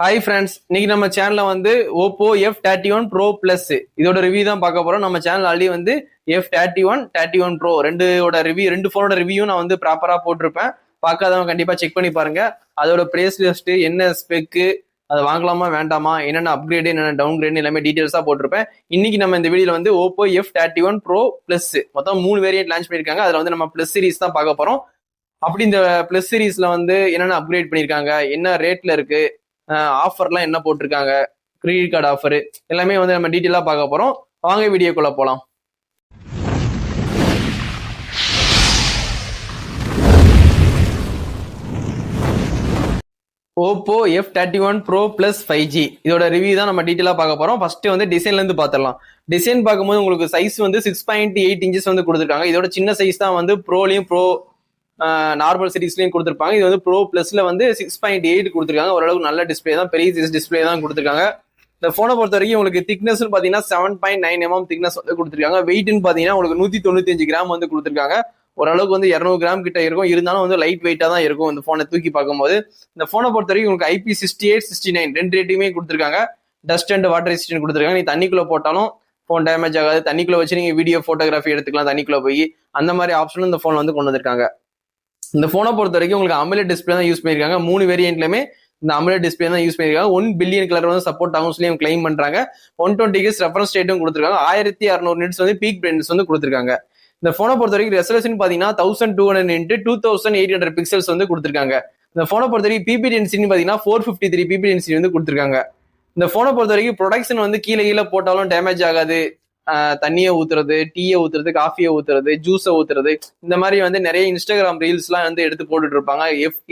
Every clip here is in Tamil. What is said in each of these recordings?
ஹாய் ஃப்ரெண்ட்ஸ், இன்னைக்கு நம்ம சேனல்ல வந்து ஓப்போ F31 Pro Plus இதோட ரிவ்யூ தான் பார்க்க போறோம். நம்ம சேனல் ஆல்ரெடி வந்து F31 Pro ரெண்டு போனோட ரிவ்யூ நான் வந்து ப்ராப்பரா போட்டிருப்பேன். பார்க்காதவங்க கண்டிப்பா செக் பண்ணி பாருங்க. அதோட பிரைஸ் லிஸ்ட், என்ன ஸ்பெக்கு, அதை வாங்கலாமா வேண்டாமா, என்னென்ன அப்கிரேடு, என்னென்ன டவுன் கிரேட் எல்லாமே டீடைல்ஸா போட்டிருப்பேன். இன்னைக்கு நம்ம இந்த வீடியோல வந்து ஓப்போ F31 Pro Plus மொத்தம் 3 வேரியன்ட் லான்ச் பண்ணிருக்காங்க. அதுல வந்து நம்ம பிளஸ் சீரிஸ் தான் பார்க்க போறோம். அப்படி இந்த பிளஸ் சீரிஸ்ல வந்து என்னென்ன அப்கிரேட் பண்ணிருக்காங்க, என்ன ரேட்ல இருக்கு, ஆஃபர்லாம் என்ன போட்டிருக்காங்க, கிரெடிட் கார்டு ஆஃபர் எல்லாமே வந்து நம்ம டீட்டெயிலா பார்க்க போறோம். வாங்க வீடியோக்குள்ள போலாம். Oppo F31 Pro Plus 5G இதோட ரிவ்யூ தான் நம்ம டீட்டெயிலா பார்க்க போறோம். ஃபர்ஸ்ட் வந்து டிசைன்ல இருந்து பார்த்துடலாம். டிசைன் பார்க்கும்போது உங்களுக்கு சைஸ் வந்து 6.8 இன்ச்சஸ் வந்து கொடுத்துருக்காங்க. இதோட சின்ன சைஸ் தான் வந்து ப்ரோலையும் ப்ரோ நார்மல் சீரிஸ்லயும் கொடுத்துருப்பாங்க. இது வந்து ப்ரோ பிளஸ்ல வந்து 6.8 கொடுத்துருக்காங்க. ஓரளவுக்கு நல்ல டிஸ்பிளே தான், பெரிய டிஸ்பிளே தான் கொடுத்துருக்காங்க. இந்த போனை பொறுத்த வரைக்கும் உங்களுக்கு திக்னஸ் பாத்தீங்கன்னா 7.9 mm திக்னஸ் வந்து கொடுத்துருக்காங்க. வெயிட்னு பாத்தீங்கன்னா உங்களுக்கு 195 கிராம் வந்து கொடுத்துருக்காங்க. ஓரளவுக்கு வந்து 200 கிராம் கிட்ட இருக்கும். இருந்தாலும் வந்து லைட் வெயிட்டா தான் இருக்கும் இந்த போனை தூக்கி பார்க்கும்போது. இந்த போனை பொறுத்த வரைக்கும் உங்களுக்கு IP68, 69 ரெண்டு ரேட்டுமே கொடுத்துருக்காங்க. டஸ்ட் அண்ட் வாட்டர் ரெசிஸ்டன்ட் கொடுத்துருக்காங்க. நீ தண்ணிக்குள்ள போட்டாலும் போன் டேமேஜ் ஆகாது. தண்ணிக்குள்ள வச்சு நீங்க வீடியோ போட்டோகிராஃபி எடுத்துக்கலாம் தண்ணிக்குள்ள போய். அந்த மாதிரி ஆப்ஷனும் இந்த போன் வந்து கொண்டு வந்திருக்காங்க. இந்த போனை பொறுத்த வரைக்கும் உங்களுக்கு AMOLED டிஸ்பிளே தான் யூஸ் பண்ணிருக்காங்க. 3 வேரியன்ட்லயுமே இந்த AMOLED டிஸ்பிளே தான் யூஸ் பண்ணிருக்காங்க. 1 பில்லியன் கலர் வந்து சப்போர்ட் ஆகும் சொல்லி கிளைம் பண்றாங்க. 120 Hz ரெஃபரன்ஸ் ரேட்டும் கொடுத்துருக்காங்க. 1600 நிட்ஸ் வந்து பீக் பிரைட்னஸ் வந்து கொடுத்துருக்காங்க. இந்த போனை பொறுத்த வரைக்கும் ரெசல்யூஷன் பாத்தீங்கன்னா 1200 x 2800 பிக்சல்ஸ் வந்து கொடுத்துருக்காங்க. இந்த போனை பொறுத்த வரைக்கும் பிபி டென்சிட்டி பாத்தீங்கன்னா 453 பிபி டென்சிட்டி வந்து கொடுத்துருக்காங்க. இந்த போனை பொறுத்த வரைக்கும் ப்ரொடக்ஷன் வந்து கீழே போட்டாலும் டேமேஜ் ஆகாது. தண்ணியை ஊத்துறது, டீயை ஊத்துறது, காஃபியை ஊத்துறது, ஜூஸை ஊத்துறது, இந்த மாதிரி வந்து நிறைய இன்ஸ்டாகிராம் ரீல்ஸ் எல்லாம் வந்து எடுத்து போட்டுட்டு இருப்பாங்க.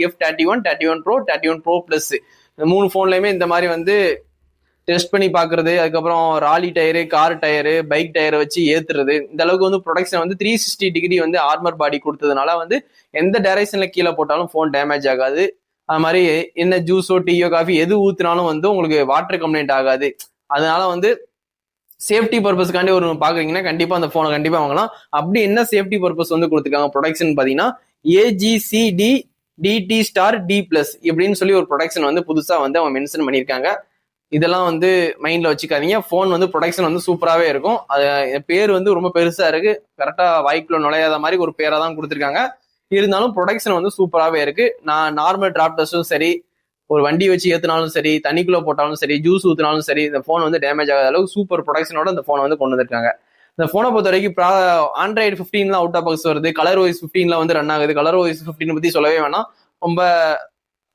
F31 Pro, 31 Pro Plus இந்த 3 போன்லயுமே இந்த மாதிரி வந்து டெஸ்ட் பண்ணி பாக்குறது, அதுக்கப்புறம் ராலி டயரு, கார் டயரு, பைக் டயரை வச்சு ஏத்துறது, இந்த அளவுக்கு வந்து ப்ரொடக்ஷன் வந்து 360 டிகிரி வந்து ஆர்மர் பாடி கொடுத்ததுனால வந்து எந்த டைரக்ஷன்ல கீழே போட்டாலும் போன் டேமேஜ் ஆகாது. அது மாதிரி என்ன ஜூஸோ டீயோ காஃபி எது ஊத்துனாலும் வந்து உங்களுக்கு வாட்டர் கம்ப்ளைண்ட் ஆகாது. அதனால வந்து சேஃப்டி பர்பஸ்க்காண்டி ஒரு பாக்குறீங்கன்னா கண்டிப்பா அந்த போனை கண்டிப்பா வாங்கலாம். அப்படி என்ன சேஃப்டி பர்பஸ் வந்து கொடுத்துருக்காங்க ப்ரொடக்ஷன் பாத்தீங்கன்னா AGCD DT Star D+ இப்படின்னு சொல்லி ஒரு ப்ரொடக்ஷன் வந்து புதுசா வந்து அவங்க மென்ஷன் பண்ணியிருக்காங்க. இதெல்லாம் வந்து மைண்ட்ல வச்சுக்காதீங்க. போன் வந்து ப்ரொடக்ஷன் வந்து சூப்பராகவே இருக்கும். அது பேர் வந்து ரொம்ப பெருசா இருக்கு, கரெக்டா வாய்க்குள்ள நுழையாத மாதிரி ஒரு பேரை தான் கொடுத்துருக்காங்க. இருந்தாலும் ப்ரொடக்ஷன் வந்து சூப்பராகவே இருக்கு. நான் நார்மல் டிராப் டெஸ்டும் சரி, ஒரு வண்டி வச்சு ஏத்தினாலும் சரி, தண்ணிக்குள்ள போட்டாலும் சரி, ஜூஸ் ஊத்தினாலும் சரி, இந்த போன் வந்து டேமேஜ் ஆகாத அளவுக்கு சூப்பர் ப்ரொடக்ஷனோட இந்த போனை வந்து கொண்டு வந்திருக்காங்க. இந்த போனை பொறுத்த வரைக்கும் Android 15 அவுட் ஆஃப் பாக்ஸ் வருது. ColorOS 15 வந்து ரன் ஆகுது. ColorOS 15 பத்தி சொல்லவே வேணாம், ரொம்ப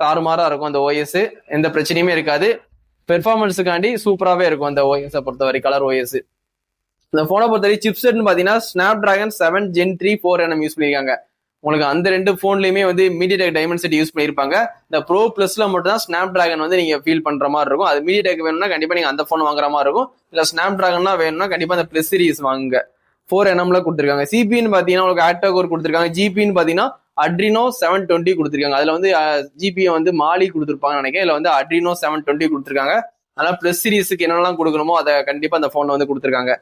தாறுமாறா இருக்கும் அந்த OS. எந்த பிரச்சனையுமே இருக்காது. பெர்ஃபார்மன்ஸுக்காண்டி சூப்பராகவே இருக்கும் அந்த OS பொறுத்தவரை ColorOS. இந்த போனை பொறுத்தவரை சிப்செட்னு பாத்தீங்கன்னா Snapdragon 7 Gen 3 4nm யூஸ் பண்ணிருக்காங்க. உங்களுக்கு அந்த ரெண்டு போன்லயுமே வந்து MediaTek Dimensity யூஸ் பண்ணிருப்பாங்க. இந்த ப்ரோ பிளஸ்ல மட்டும் தான் Snapdragon வந்து நீங்க ஃபீல் பண்ற மாதிரி இருக்கும். அது MediaTek வேணும்னா கண்டிப்பா நீங்க அந்த போன் வாங்குற மாதிரி இருக்கும். இல்ல Snapdragon வேணும்னா கண்டிப்பா அந்த பிளஸ் சீரிஸ் வாங்குங்க. 4nmல கொடுத்துருக்காங்க. சிபின்னு பாத்தீங்கன்னா உங்களுக்கு ஆக்டாகோர் கொடுத்துருக்காங்க. ஜிபின்னு பாத்தீங்கன்னா Adreno 720 கொடுத்துருக்காங்க. அதுல வந்து ஜிபியை வந்து மாலி கொடுத்துருப்பாங்கன்னு நினைக்கிறேன். இதுல வந்து Adreno 720 கொடுத்துருக்காங்க. அதனால பிளஸ் சீரிஸுக்கு என்னெல்லாம் கொடுக்கணுமோ அதை கண்டிப்பா அந்த போன் வந்து கொடுத்துருக்காங்க.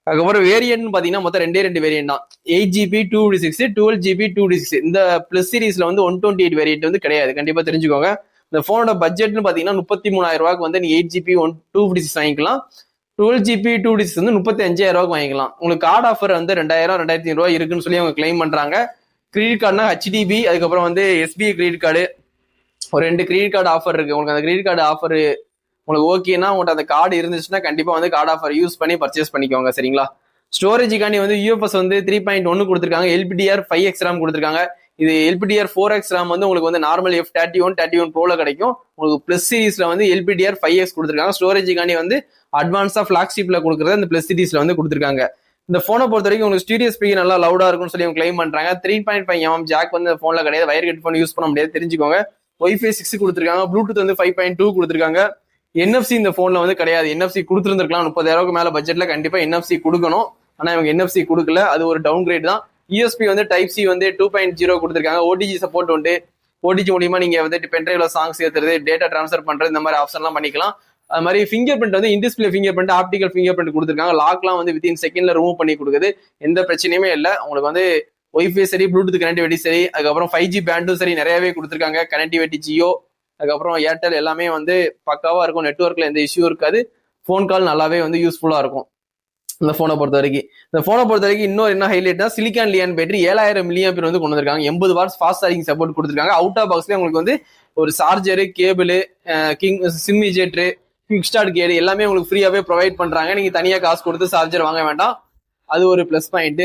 அதுக்கப்புறம் வேரியன்ட் பாத்தீங்கன்னா மொத்தம் ரெண்டு வேரியன்ட் தான். 8GB 256, 12GB 256. இந்த பிளஸ் சீரிஸ்ல வந்து 128 வேரியன்ட் வந்து கிடையாது, கண்டிப்பா தெரிஞ்சுக்கோங்க. இந்த போனோட பட்ஜெட்னு பாத்தீங்கன்னா 33,000 ரூபாய்க்கு வந்து நீங்க 8GB 256 வாங்கிக்கலாம். 12GB 256 வந்து 35,000 ரூபாய்க்கு வாங்கிக்கலாம். உங்களுக்கு கார்டு ஆஃபர் வந்து 2000, 2500 ரூபாய் இருக்குன்னு சொல்லி அவங்க கிளைம் பண்றாங்க. கிரெடிட் கார்டுனா HDB, அதுக்கப்புறம் வந்து SBI கிரெடிட் கார்டு, ஒரு 2 கிரெடிட் கார்டு ஆஃபர் இருக்கு. உங்களுக்கு அந்த கிரெடிட் கார்டு ஆஃபர் உங்களுக்கு ஓகேன்னா, உங்கள்கிட்ட அந்த கார்டு இருந்துச்சுன்னா கண்டிப்பா வந்து கார்டு ஆஃபர் யூஸ் பண்ணி பர்ச்சேஸ் பண்ணிக்கோங்க, சரிங்களா? ஸ்டோரேஜுக்காண்டி வந்து UFS வந்து 3.1 கொடுத்துருக்காங்க. LPDR 5x RAM கொடுத்துருக்காங்க. இது LPDR 4x RAM வந்து உங்களுக்கு வந்து நார்மல் F31 Proல கிடைக்கும். உங்களுக்கு பிளஸ் சீரிஸ்ல வந்து LPDR 5x கொடுத்துருக்காங்க. ஸ்டோரேஜுக்காண்டி வந்து அட்வான்ஸா ஃபிளாக்ஷிப்ல கொடுக்குறது அந்த பிளஸ் சீரிஸ்ல வந்து கொடுத்துருக்காங்க. இந்த போனை பொறுத்த வரைக்கும் உங்களுக்கு ஸ்டீரியோ ஸ்பீக்கர் நல்லா லவுடா இருக்கும்னு சொல்லி கிளைம் பண்றாங்க. 3.5 mm ஜாக் வந்து இந்த போன்ல கிடையாது. வயர் ஹெட்ஃபோன் யூஸ் பண்ண முடியாது, தெரிஞ்சுக்கோங்க. Wi-Fi 6 கொடுத்துருக்காங்க. ப்ளூடூத் வந்து 5.2 கொடுத்துருக்காங்க. NFC இந்த போன்ல வந்து கிடையாது. NFC கொடுத்துருந்துருக்கலாம். 30,000 மேல பட்ஜெட்ல கண்டிப்பா NFC கொடுக்கணும். ஆனா இவங்க NFC கொடுக்கல, அது ஒரு டவுன் கிரேட் தான். USB வந்து டைப் C வந்து 2.0 கொடுத்துருக்காங்க. OTG சப்போர்ட் உண்டு. OTG மூலியமா நீங்க வந்து பென்ட்ரைவ்ல சாங்ஸ் ஏத்துறது, டேட்டா டிரான்ஸ்ஃபர் பண்றது, இந்த மாதிரி ஆப்ஷன் எல்லாம் பண்ணிக்கலாம். அது மாதிரி ஃபிங்கர் பிரிண்ட் வந்து in-display finger print, optical finger print கொடுத்துருக்காங்க. லாக்லாம் வந்து வித்தின் செகண்ட்ல ரிமூவ் பண்ணி கொடுக்குது. எந்த பிரச்சனையுமே இல்லை. உங்களுக்கு வந்து Wi-Fi சரி, ப்ளூடூத் கனெக்டிவிட்டி சரி, அதுக்கப்புறம் 5G பேண்டும் சரி நிறையவே கொடுத்துருக்காங்க. கனெக்டிவிட்டி ஜியோ, அதுக்கப்புறம் ஏர்டெல் எல்லாமே வந்து பக்காவா இருக்கும். நெட்ஒர்க்ல எந்த இஷ்யூ இருக்காது. ஃபோன் கால் நல்லாவே வந்து யூஸ்ஃபுல்லா இருக்கும் இந்த போனை பொறுத்த வரைக்கும். இந்த போனை பொறுத்த வரைக்கும் இன்னொரு என்ன ஹைலைட்னா சிலிக்கான் லியான் பேட்டரி 7000 mAh வந்து கொண்டு வந்திருக்காங்க. 80 வாட்ஸ் ஃபாஸ்ட் சார்ஜிங் சப்போர்ட் கொடுத்துருக்காங்க. அவுட் ஆஃப் பாக்ஸ்ல உங்களுக்கு வந்து ஒரு charger, cable, king sim ejector, quick start கேடு எல்லாமே உங்களுக்கு ஃப்ரீயாவே ப்ரொவைட் பண்றாங்க. நீங்க தனியா காசு கொடுத்து சார்ஜர் வாங்க வேண்டாம். அது ஒரு பிளஸ் பாயிண்ட்.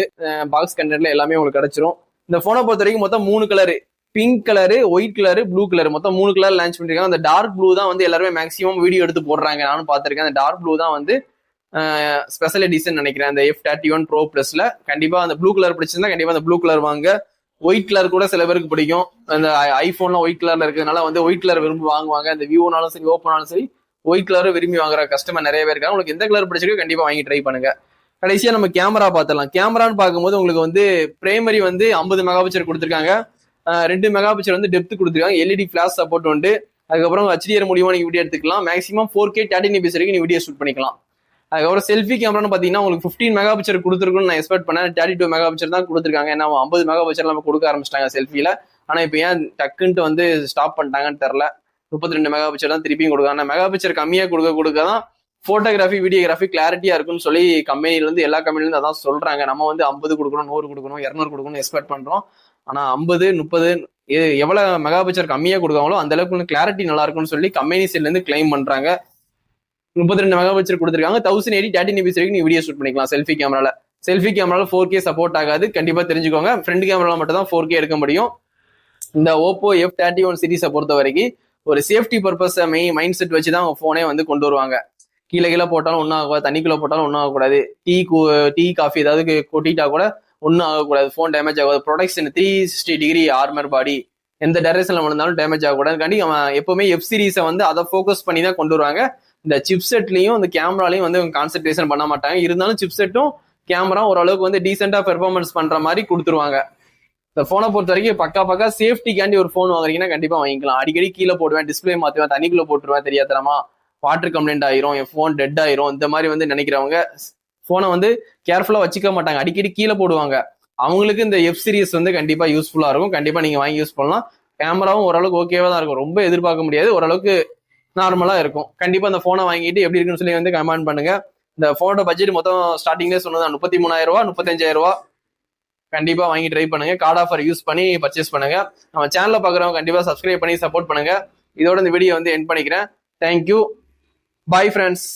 பாக்ஸ் கண்டென்ட்ல எல்லாமே உங்களுக்கு கிடைச்சிரும். இந்த போனை பொறுத்த வரைக்கும் மொத்தம் 3 colour, pink colour, white colour, blue colour, மொத்தம் 3 கலர் லான்ச் பண்ணிருக்காங்க. அந்த டார்க் ப்ளூ தான் வந்து எல்லாருமே மேக்ஸிமம் வீடியோ எடுத்து போடுறாங்க. நானும் பார்த்திருக்கேன். அந்த டார்க் ப்ளூ தான் வந்து ஸ்பெஷல் எடிஷன் நினைக்கிறேன். அந்த F31 Pro Plusல கண்டிப்பா அந்த ப்ளூ கலர் பிடிச்சிருந்தா கண்டிப்பா அந்த ப்ளூ கலர் வாங்க. ஒயிட் கலர் கூட சில பேருக்கு பிடிக்கும். அந்த ஐபோன்லாம் ஒயிட் கலர்ல இருக்கிறதுனால வந்து ஒயிட் கலர் விரும்பி வாங்குவாங்க. அந்த விவோனாலும் சரி, ஓப்போனாலும் சரி, ஒயிட் கலரும் விரும்பி வாங்குற கஸ்டமர் நிறைய பேர் இருக்காங்க. உங்களுக்கு எந்த கலர் பிடிச்சிருக்கோ கண்டிப்பா வாங்கி ட்ரை பண்ணுங்க. கடைசியா நம்ம கேமரா பார்த்துடலாம். கேமரான்னு பார்க்கும்போது உங்களுக்கு வந்து பிரைமரி வந்து 50 மெகாபிக்சல் கொடுத்துருக்காங்க. 2 மெகாபிக்சல் வந்து டெப்த் கொடுத்துருக்காங்க. எல்இடி ஃபிளாஷ் சப்போர்ட் உண்டு. அதுக்கப்புறம் HDR மூலியமா நீங்க வீடியோ எடுத்துக்கலாம். மேக்ஸிமம் 4K 13 வரைக்கும் நீங்க வீடியோ ஷூட் பண்ணிக்கலாம். அதுக்கப்புறம் செல்ஃபி கேமரான்னு பாத்தீங்கன்னா உங்களுக்கு 15 மெகாபிக்சல் கொடுத்துருக்குன்னு நான் எக்ஸ்பெக்ட் பண்ணேன். 32 மெகாபிக்சல் தான் கொடுத்துருக்காங்க. ஏன்னா 50 மெகாபிக்சல் நம்ம கொடுக்க ஆரம்பிச்சிட்டாங்க செல்ஃபில. ஆனா இப்போ ஏன் டக்குன்ட்டு வந்து ஸ்டாப் பண்ணிட்டாங்கன்னு தெரியல. 32 மெகாபிக்சல் தான் திருப்பியும் கொடுக்காங்க. மெகாபிக்சல் கம்மியா கொடுக்க தான் போட்டோகிராஃபி, வீடியோகிராஃபி கிளாரிட்டியா இருக்குன்னு சொல்லி கம்பெனில இருந்து எல்லா கம்பெனில இருந்து அதான் சொல்றாங்க. நம்ம வந்து 50 கொடுக்கணும், 100 கொடுக்கணும், 200 கொடுக்கணும் எக்ஸ்பெக்ட் பண்றோம். ஆனா 50, 30 எவ்வளவு மெகாபிக்சல் கம்மியா கொடுக்காங்களோ அந்த அளவுக்கு கிளாரிட்டி நல்லா இருக்கும்னு சொல்லி கம்பெனி சைட்ல இருந்து கிளைம் பண்றாங்க. 32 மெகாபிக்சல் கொடுத்துருக்காங்க. 1080 13 வரைக்கும் நீ வீடியோ ஷூட் பண்ணிக்கலாம் செல்ஃபி கேமரால. செல்ஃபி கேமரால 4K சப்போர்ட் ஆகாது, கண்டிப்பா தெரிஞ்சுக்கோங்க. ஃப்ரண்ட் கேமரால மட்டும் தான் 4K எடுக்க முடியும். இந்த Oppo F31 சீரிஸை பொறுத்த வரைக்கும் ஒரு சேஃப்டி பர்பஸ் மைண்ட் செட் வச்சு தான் போனே வந்து கொண்டு வருவாங்க. கீழே போட்டாலும் ஒன்றும் ஆகக்கூடாது, தண்ணிக்குள்ள போட்டாலும் ஒன்றும் ஆகக்கூடாது, டீ காஃபி ஏதாவது கொட்டிட்டா கூட ஒன்றும் ஆகக்கூடாது, ஃபோன் டேமேஜ் ஆகாது. ப்ரொடெக்ஷன் 360 டிகிரி ஆர்மர் பாடி, எந்த டைரக்ஷன்ல விழுந்தாலும் டேமேஜ் ஆகக்கூடாது. கண்டி அவன் எப்பவுமே F சீரிஸை வந்து அதை ஃபோக்கஸ் பண்ணி தான் கொண்டு வருவாங்க. இந்த சிப்செட்லையும் இந்த கேமராலையும் வந்து கான்சென்ட்ரேஷன் பண்ண மாட்டாங்க. இருந்தாலும் சிப்செட்டும் கேமரா ஓரளவுக்கு வந்து டீசெண்டா பெர்ஃபார்மன்ஸ் பண்ற மாதிரி கொடுத்துருவாங்க. இந்த போனை பொறுத்த வரைக்கும் பக்கா சேஃப்டிக்காண்டி ஒரு போன் வாங்குறீங்கன்னா கண்டிப்பா வாங்கிக்கலாம். அடிக்கடி கீழே போடுவேன், டிஸ்பிளே மாத்துவேன், தண்ணிக்குள்ள போட்டுருவேன், தெரியாதரமா வாட்டர் கம்ப்ளைண்ட் ஆயிரும், என் போன் டெட் ஆயிரும், இந்த மாதிரி வந்து நினைக்கிறவங்க போனை வந்து கேர்ஃபுல்லா வச்சுக்க மாட்டாங்க, அடிக்கடி கீழே போடுவாங்க. அவங்களுக்கு இந்த F சீரிஸ் வந்து கண்டிப்பா யூஸ்ஃபுல்லா இருக்கும். கண்டிப்பா நீங்க வாங்கி யூஸ் பண்ணலாம். கேமராவும் ஓரளவுக்கு ஓகேவா தான் இருக்கும். ரொம்ப எதிர்பார்க்க முடியாது, ஓரளவுக்கு நார்மலா இருக்கும். கண்டிப்பா இந்த போனை வாங்கிட்டு எப்படி இருக்குன்னு சொல்லி வந்து கமெண்ட் பண்ணுங்க. இந்த போனோட பட்ஜெட் மொத்தம் ஸ்டார்டிங்லேயே சொன்னது 33,000 ரூபா, 35,000 ரூபா. கண்டிப்பா வாங்கி ட்ரை பண்ணுங்க. கார்டு ஆஃபர் யூஸ் பண்ணி பர்ச்சேஸ் பண்ணுங்க. நம்ம சேனல்ல பாக்குறவங்க கண்டிப்பா சப்ஸ்கிரைப் பண்ணி சப்போர்ட் பண்ணுங்க. இதோட இந்த வீடியோ வந்து எண்ட் பண்ணிக்கிறேன். தேங்க்யூ. Bye friends.